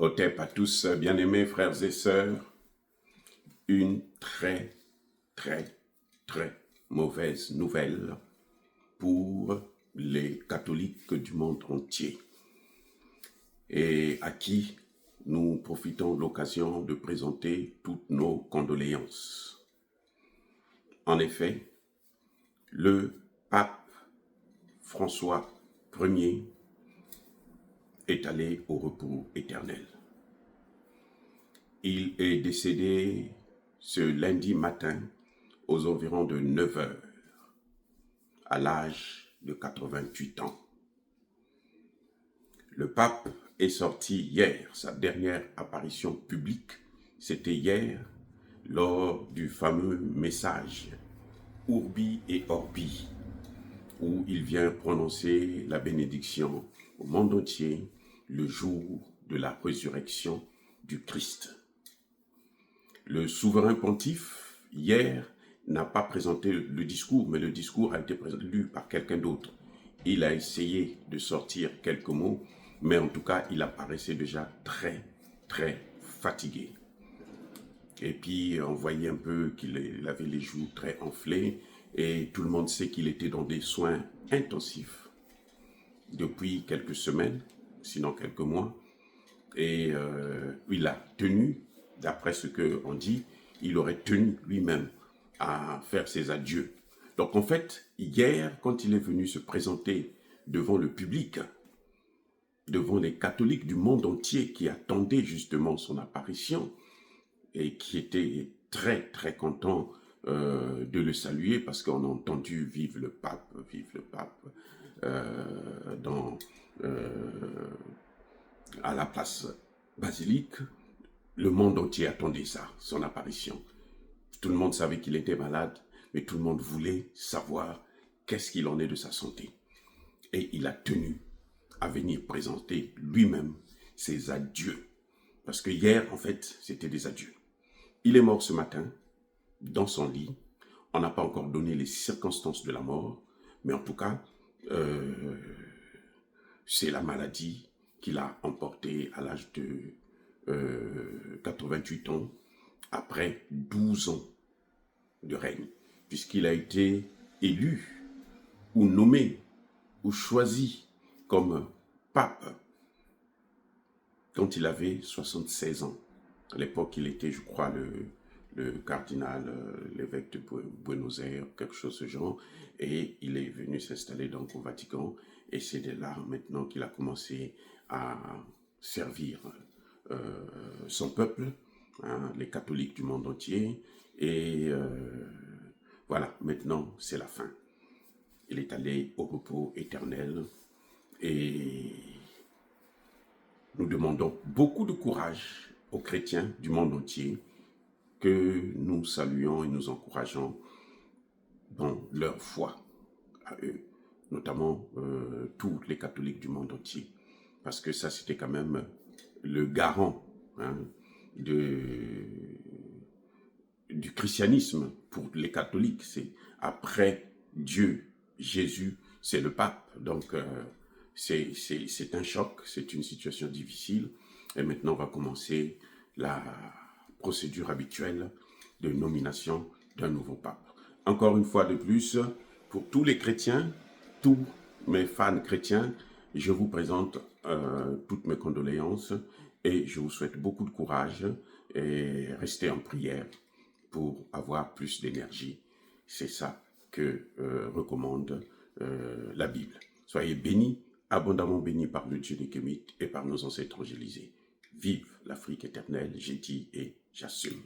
Otep à tous, bien-aimés frères et sœurs, une très mauvaise nouvelle pour les catholiques du monde entier et à qui nous profitons de l'occasion de présenter toutes nos condoléances. En effet, le pape François Ier est allé au repos éternel. Il est décédé ce lundi matin aux environs de 9 heures, à l'âge de 88 ans. Le pape est sorti hier, sa dernière apparition publique, c'était hier, lors du fameux message Urbi et Orbi, où il vient prononcer la bénédiction au monde entier le jour de la résurrection du Christ. Le souverain pontife, hier, n'a pas présenté le discours, mais le discours a été lu par quelqu'un d'autre. Il a essayé de sortir quelques mots, mais en tout cas, il apparaissait déjà très fatigué. Et puis, on voyait un peu qu'il avait les joues très enflées, et tout le monde sait qu'il était dans des soins intensifs depuis quelques semaines, sinon quelques mois, et il a tenu, d'après ce qu'on dit, il aurait tenu lui-même à faire ses adieux. Donc en fait, hier, quand il est venu se présenter devant le public, devant les catholiques du monde entier qui attendaient justement son apparition et qui étaient très contents de le saluer parce qu'on a entendu « Vive le pape » à la place basilique. Le monde entier attendait ça, son apparition. Tout le monde savait qu'il était malade, mais tout le monde voulait savoir qu'est-ce qu'il en est de sa santé. Et il a tenu à venir présenter lui-même ses adieux. Parce que hier, en fait, c'était des adieux. Il est mort ce matin, dans son lit. On n'a pas encore donné les circonstances de la mort, mais en tout cas, c'est la maladie qu'il a emporté à l'âge de 88 ans, après 12 ans de règne, puisqu'il a été élu, ou nommé, ou choisi comme pape quand il avait 76 ans. À l'époque, il était, je crois, le cardinal, l'évêque de Buenos Aires, quelque chose de ce genre, et il est venu s'installer donc au Vatican, et c'est de là maintenant qu'il a commencé à servir son peuple, hein, les catholiques du monde entier, et voilà, maintenant c'est la fin. Il est allé au repos éternel, et nous demandons beaucoup de courage aux chrétiens du monde entier que nous saluons et nous encourageons dans leur foi à eux, notamment tous les catholiques du monde entier, parce que ça c'était quand même le garant, hein, du christianisme pour les catholiques. C'est après Dieu, Jésus, c'est le pape. Donc c'est un choc, c'est une situation difficile. Et maintenant, on va commencer la procédure habituelle de nomination d'un nouveau pape. Encore une fois de plus, pour tous les chrétiens, tous mes fans chrétiens, je vous présente toutes mes condoléances et je vous souhaite beaucoup de courage et restez en prière pour avoir plus d'énergie. C'est ça que recommande la Bible. Soyez bénis, abondamment bénis par le Dieu des Kémites et par nos ancêtres angélisés. Vive l'Afrique éternelle, j'ai dit et j'assume.